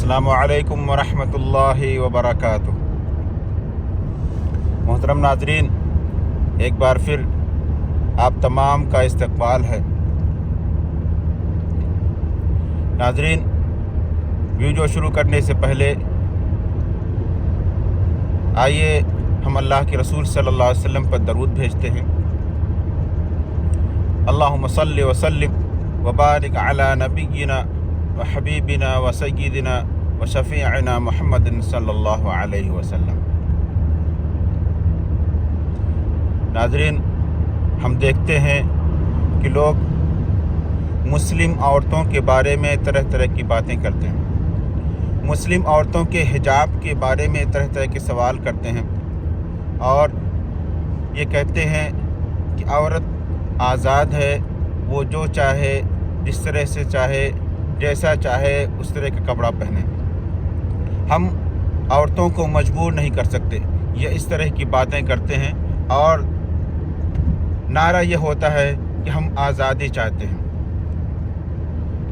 अस्सलामु अलैकुम वरहमतुल्लाहि वबरकातुह। मोहतरम नाजरीन, एक बार फिर आप तमाम का इस्तकबाल है। नाजरीन, वीडियो शुरू करने से पहले आइए हम अल्लाह के रसूल सल्लल्लाहु अलैहि वसल्लम पर दरूद भेजते हैं। अल्लाहुम्मा सल्लि व सल्लिम व बारिक अला नबिय्यिना व हबीबिना व सय्यिदिना व शफीअना मुहम्मदिन सल्लल्लाहु अलैहि वसल्लम। नाज़रीन, हम देखते हैं कि लोग मुस्लिम औरतों के बारे में तरह तरह की बातें करते हैं, मुस्लिम औरतों के हिजाब के बारे में तरह तरह के सवाल करते हैं और ये कहते हैं कि औरत आज़ाद है, वो जो चाहे, जिस तरह से चाहे, जैसा चाहे उस तरह का कपड़ा पहने। हम औरतों को मजबूर नहीं कर सकते। ये इस तरह की बातें करते हैं और नारा ये होता है कि हम आज़ादी चाहते हैं।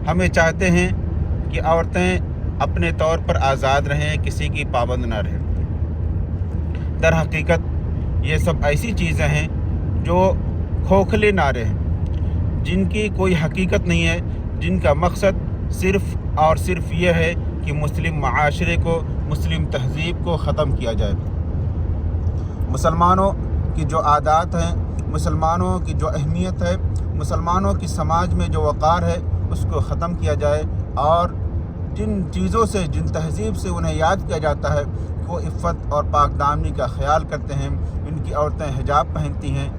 हमें चाहते हैं कि औरतें अपने तौर पर आज़ाद रहें, किसी की पाबंद ना रहें। दर हकीकत ये सब ऐसी चीज़ें हैं जो खोखले नारे हैं, जिनकी कोई हकीकत नहीं है, जिनका मकसद सिर्फ़ और सिर्फ ये है कि मुस्लिम माशरे को, मुस्लिम तहज़ीब को ख़त्म किया जाए। मुसलमानों की जो आदात हैं, मुसलमानों की जो अहमियत है, मुसलमानों की समाज में जो वक़ार है, उसको ख़त्म किया जाए और जिन चीज़ों से, जिन तहज़ीब से उन्हें याद किया जाता है, वो इफ़्फ़त और पाकदामनी का ख्याल करते हैं, इनकी औरतें हिजाब पहनती हैं,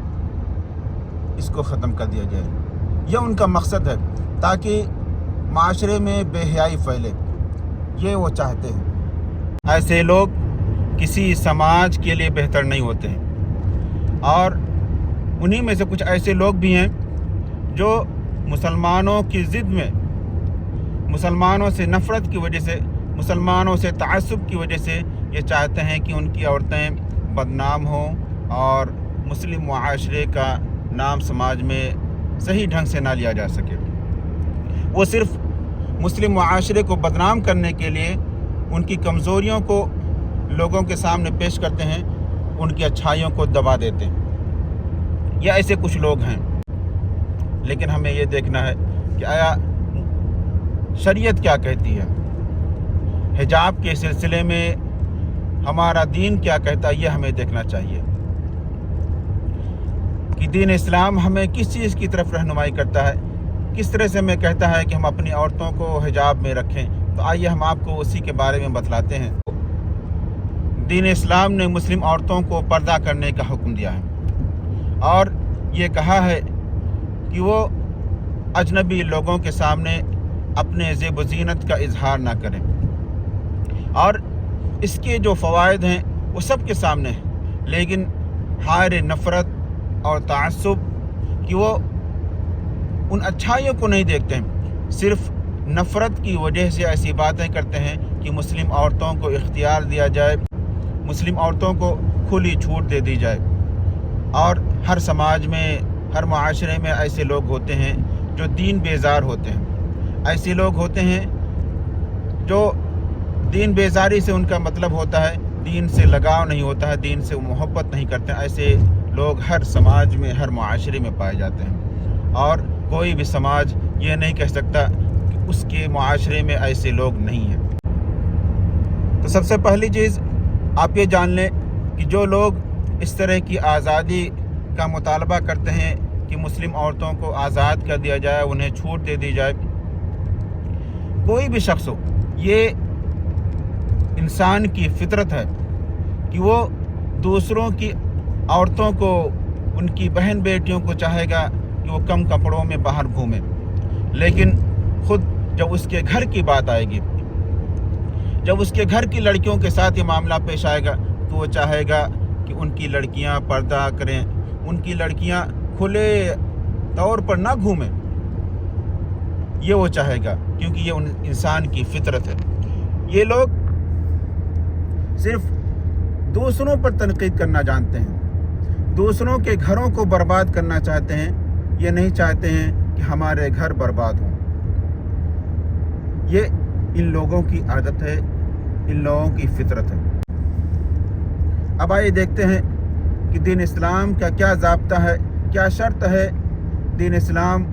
इसको ख़त्म कर दिया जाए। यह उनका मकसद है ताकि माशरे में बेहयाई फैले, ये वो चाहते हैं। ऐसे लोग किसी समाज के लिए बेहतर नहीं होते हैं और उन्हीं में से कुछ ऐसे लोग भी हैं जो मुसलमानों की ज़िद में, मुसलमानों से नफ़रत की वजह से, मुसलमानों से तअस्सुब की वजह से ये चाहते हैं कि उनकी औरतें बदनाम हों और मुस्लिम मुआशरे का नाम समाज में सही ढंग से ना लिया जा सके। वो सिर्फ़ मुस्लिम मुआशरे को बदनाम करने के लिए उनकी कमज़ोरियों को लोगों के सामने पेश करते हैं, उनकी अच्छाइयों को दबा देते हैं। या ऐसे कुछ लोग हैं, लेकिन हमें ये देखना है कि आया शरीयत क्या कहती है, हिजाब के सिलसिले में हमारा दीन क्या कहता है, ये हमें देखना चाहिए कि दीन इस्लाम हमें किस चीज़ की तरफ रहनुमाई करता है, किस तरह से हमें कहता है कि हम अपनी औरतों को हिजाब में रखें। तो आइए हम आपको उसी के बारे में बतलाते हैं। दीन इस्लाम ने मुस्लिम औरतों को पर्दा करने का हुक्म दिया है और ये कहा है कि वो अजनबी लोगों के सामने अपने ज़ेब ज़ीनत का इजहार ना करें और इसके जो फ़वाइद हैं वो सब के सामने हैं, लेकिन हायर नफ़रत और तअस्सुब कि वो उन अच्छाइयों को नहीं देखते हैं, सिर्फ़ नफ़रत की वजह से ऐसी बातें करते हैं कि मुस्लिम औरतों को इख्तियार दिया जाए, मुस्लिम औरतों को खुली छूट दे दी जाए। और हर समाज में, हर मुआशरे में ऐसे लोग होते हैं जो दीन बेजार होते हैं, ऐसे लोग होते हैं जो दीन बेजारी से उनका मतलब होता है दीन से लगाव नहीं होता है, दीन से मोहब्बत नहीं करते। ऐसे लोग हर समाज में, हर मुआशरे में पाए जाते हैं और कोई भी समाज ये नहीं कह सकता कि उसके मुआशरे में ऐसे लोग नहीं हैं। तो सबसे पहली चीज़ आप ये जान लें कि जो लोग इस तरह की आज़ादी का मुतालबा करते हैं कि मुस्लिम औरतों को आज़ाद कर दिया जाए, उन्हें छूट दे दी जाए, कोई भी शख्स हो, ये इंसान की फितरत है कि वो दूसरों की औरतों को, उनकी बहन बेटियों को चाहेगा कि वो कम कपड़ों में बाहर घूमें, लेकिन खुद जब उसके घर की बात आएगी, जब उसके घर की लड़कियों के साथ ये मामला पेश आएगा, तो वो चाहेगा कि उनकी लड़कियां पर्दा करें, उनकी लड़कियां खुले तौर पर ना घूमें। ये वो चाहेगा क्योंकि ये उन इंसान की फितरत है। ये लोग सिर्फ दूसरों पर तनकीद करना जानते हैं, दूसरों के घरों को बर्बाद करना चाहते हैं, ये नहीं चाहते हैं कि हमारे घर बर्बाद हों। ये ان لوگوں کی عادت ہے، ان لوگوں کی فطرت ہے۔ اب آئیے دیکھتے ہیں کہ دین اسلام کا کیا ضابطہ ہے، کیا شرط ہے، دین اسلام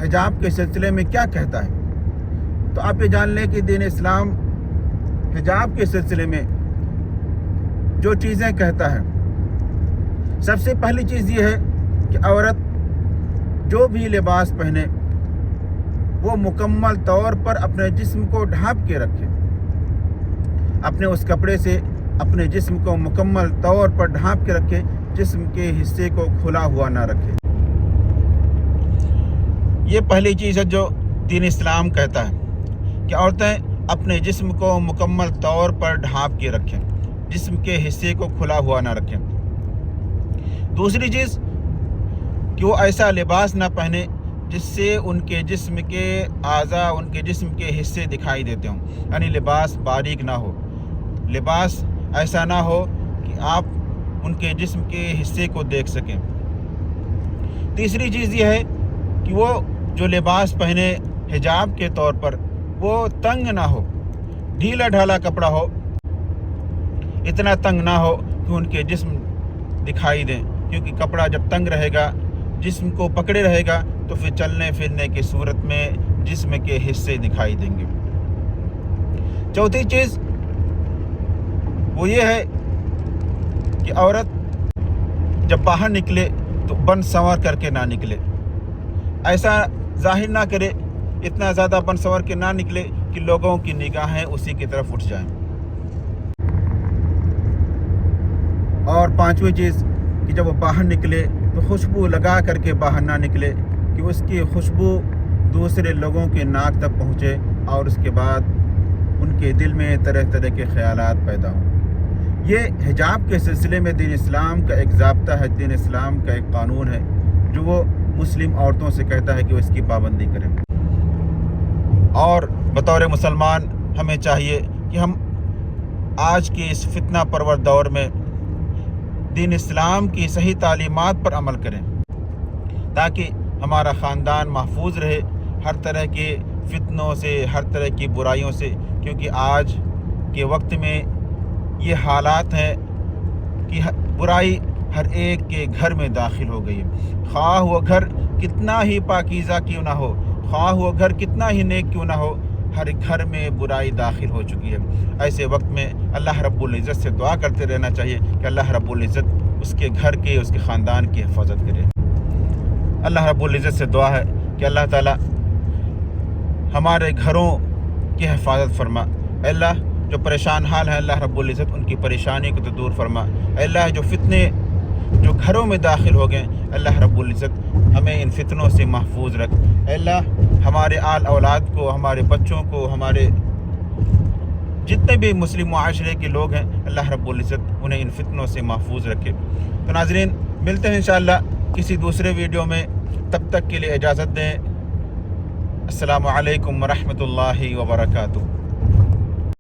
حجاب کے سلسلے میں کیا کہتا ہے۔ تو آپ یہ جان لیں کہ دین اسلام حجاب کے سلسلے میں جو چیزیں کہتا ہے، سب سے پہلی چیز یہ ہے کہ عورت جو بھی لباس پہنے وہ مکمل طور پر اپنے جسم کو ڈھانپ کے رکھے، اپنے اس کپڑے سے اپنے جسم کو مکمل طور پر ڈھانپ کے رکھے، جسم کے حصے کو کھلا ہوا نہ رکھے۔ یہ پہلی چیز ہے جو دین اسلام کہتا ہے کہ عورتیں اپنے جسم کو مکمل طور پر ڈھانپ کے رکھیں، جسم کے حصے کو کھلا ہوا نہ رکھیں۔ دوسری چیز کہ وہ ایسا لباس نہ پہنے جس سے ان کے جسم کے اعضاء، ان کے جسم کے حصے دکھائی دیتے ہوں، یعنی لباس باریک نہ ہو، لباس ایسا نہ ہو کہ آپ ان کے جسم کے حصے کو دیکھ سکیں۔ تیسری چیز یہ ہے کہ وہ جو لباس پہنے حجاب کے طور پر وہ تنگ نہ ہو، ڈھیلا ڈھالا کپڑا ہو، اتنا تنگ نہ ہو کہ ان کے جسم دکھائی دیں، کیونکہ کپڑا جب تنگ رہے گا، جسم کو پکڑے رہے گا تو پھر چلنے پھرنے کی صورت میں جسم کے حصے دکھائی دیں گے۔ چوتھی چیز وہ یہ ہے کہ عورت جب باہر نکلے تو بن سنور کر کے نہ نکلے، ایسا ظاہر نہ کرے، اتنا زیادہ بن سنور کے نہ نکلے کہ لوگوں کی نگاہیں اسی کی طرف اٹھ جائیں۔ اور پانچویں چیز کہ جب وہ باہر نکلے تو خوشبو لگا کر کے باہر نہ نکلے کہ اس کی خوشبو دوسرے لوگوں کے ناک تک پہنچے اور اس کے بعد ان کے دل میں طرح طرح کے خیالات پیدا ہوں۔ یہ حجاب کے سلسلے میں دین اسلام کا ایک ضابطہ ہے، دین اسلام کا ایک قانون ہے جو وہ مسلم عورتوں سے کہتا ہے کہ وہ اس کی پابندی کریں۔ اور بطور مسلمان ہمیں چاہیے کہ ہم آج کے اس فتنہ پرور دور میں دین اسلام کی صحیح تعلیمات پر عمل کریں تاکہ ہمارا خاندان محفوظ رہے ہر طرح کے فتنوں سے، ہر طرح کی برائیوں سے، کیونکہ آج کے وقت میں یہ حالات ہیں کہ برائی ہر ایک کے گھر میں داخل ہو گئی ہے، خواہ وہ گھر کتنا ہی پاکیزہ کیوں نہ ہو، خواہ وہ گھر کتنا ہی نیک کیوں نہ ہو، ہر گھر میں برائی داخل ہو چکی ہے۔ ایسے وقت میں اللہ رب العزت سے دعا کرتے رہنا چاہیے کہ اللہ رب العزت اس کے گھر کے، اس کے خاندان کی حفاظت کرے۔ اللہ رب العزت سے دعا ہے کہ اللہ تعالی ہمارے گھروں کی حفاظت فرما۔ اے اللہ جو پریشان حال ہیں اللہ رب العزت ان کی پریشانی کو تو دور فرما۔ اے اللہ جو فتنے جو گھروں میں داخل ہو گئے اللہ رب العزت ہمیں ان فتنوں سے محفوظ رکھ۔ اے اللہ ہمارے آل اولاد کو، ہمارے بچوں کو، ہمارے جتنے بھی مسلم معاشرے کے لوگ ہیں اللہ رب العزت انہیں ان فتنوں سے محفوظ رکھے۔ تو ناظرین ملتے ہیں انشاءاللہ کسی دوسرے ویڈیو میں، تب تک کے لیے اجازت دیں۔ السلام علیکم ورحمۃ اللہ وبرکاتہ۔